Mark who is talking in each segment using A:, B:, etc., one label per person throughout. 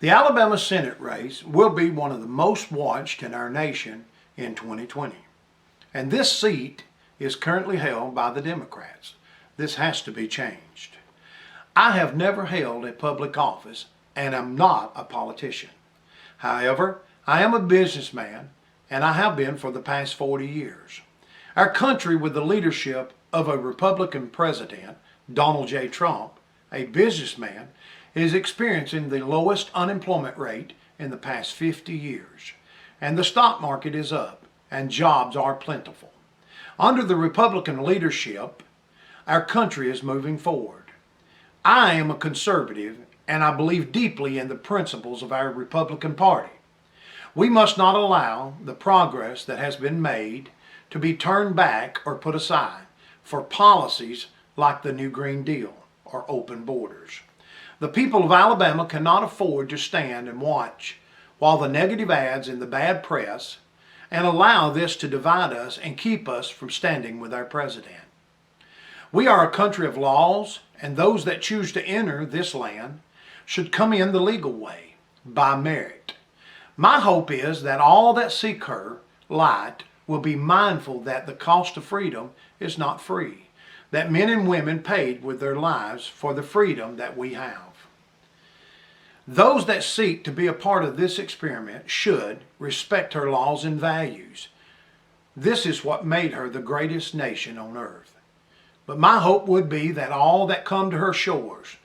A: The Alabama Senate race will be one of the most watched in our nation in 2020. And this seat is currently held by the Democrats. This has to be changed. I have never held a public office and am not a politician. However, I am a businessman and I have been for the past 40 years. Our country, with the leadership of a Republican president, Donald J. Trump, a businessman, is experiencing the lowest unemployment rate in the past 50 years. And the stock market is up and jobs are plentiful. Under the Republican leadership, our country is moving forward. I am a conservative and I believe deeply in the principles of our Republican Party. We must not allow the progress that has been made to be turned back or put aside for policies like the New Green Deal or open borders. The people of Alabama cannot afford to stand and watch while the negative ads in the bad press and allow this to divide us and keep us from standing with our president. We are a country of laws, and those that choose to enter this land should come in the legal way, by merit. My hope is that all that seek her light will be mindful that the cost of freedom is not free, that men and women paid with their lives for the freedom that we have. Those that seek to be a part of this experiment should respect her laws and values. This is what made her the greatest nation on earth. But my hope would be that all that come to her shores,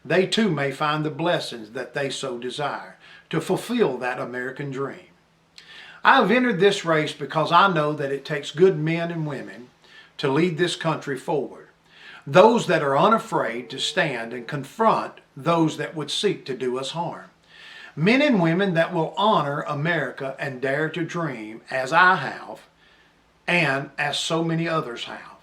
A: they too may find the blessings that they so desire to fulfill that American dream. I have entered this race because I know that it takes good men and women to lead this country forward. Those that are unafraid to stand and confront those that would seek to do us harm. Men and women that will honor America and dare to dream as I have and as so many others have.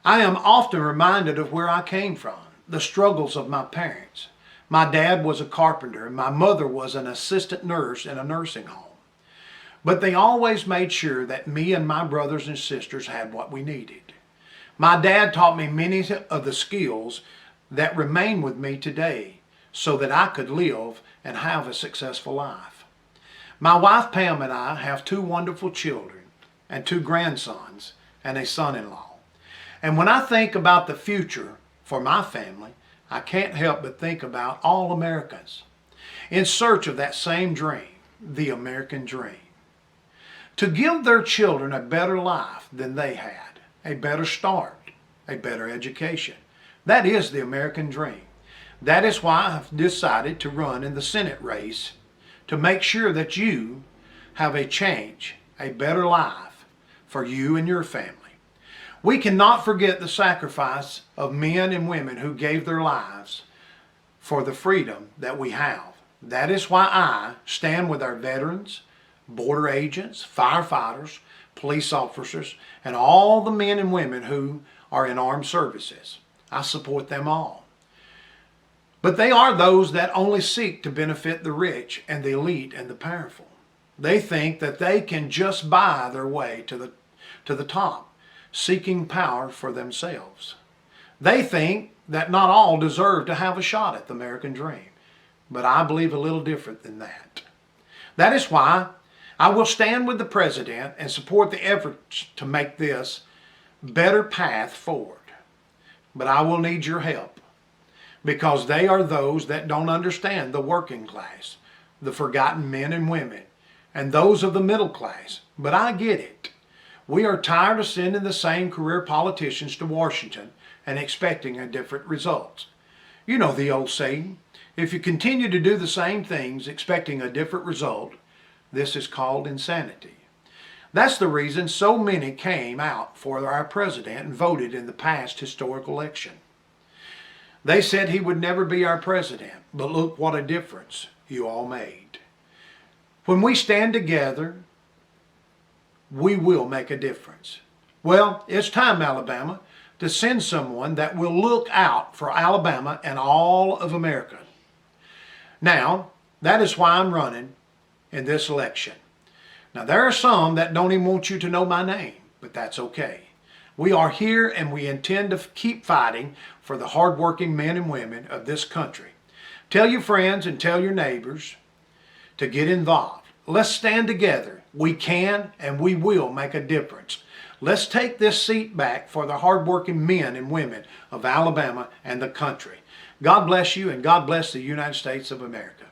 A: I am often reminded of where I came from, the struggles of my parents. My dad was a carpenter and my mother was an assistant nurse in a nursing home. But they always made sure that me and my brothers and sisters had what we needed. My dad taught me many of the skills that remain with me today so that I could live and have a successful life. My wife Pam and I have 2 wonderful children and 2 grandsons and a son-in-law. And when I think about the future for my family, I can't help but think about all Americans in search of that same dream, the American dream. To give their children a better life than they had, a better start, a better education. That is the American dream. That is why I've decided to run in the Senate race to make sure that you have a change, a better life for you and your family. We cannot forget the sacrifice of men and women who gave their lives for the freedom that we have. That is why I stand with our veterans, border agents, firefighters, police officers, and all the men and women who are in armed services. I support them all. But they are those that only seek to benefit the rich and the elite and the powerful. They think that they can just buy their way to the top, seeking power for themselves. They think that not all deserve to have a shot at the American dream. But I believe a little different than that. That is why I will stand with the president and support the efforts to make this better path forward. But I will need your help because they are those that don't understand the working class, the forgotten men and women, and those of the middle class. But I get it. We are tired of sending the same career politicians to Washington and expecting a different result. You know the old saying, if you continue to do the same things expecting a different result, this is called insanity. That's the reason so many came out for our president and voted in the past historic election. They said he would never be our president, but look what a difference you all made. When we stand together, we will make a difference. Well, it's time, Alabama, to send someone that will look out for Alabama and all of America. Now, that is why I'm running in this election. Now, there are some that don't even want you to know my name, but that's okay. We are here and we intend to keep fighting for the hardworking men and women of this country Tell your friends and tell your neighbors to get involved. Let's stand together. We can and we will make a difference. Let's take this seat back for the hardworking men and women of Alabama and the country. God bless you, and God bless the United States of America.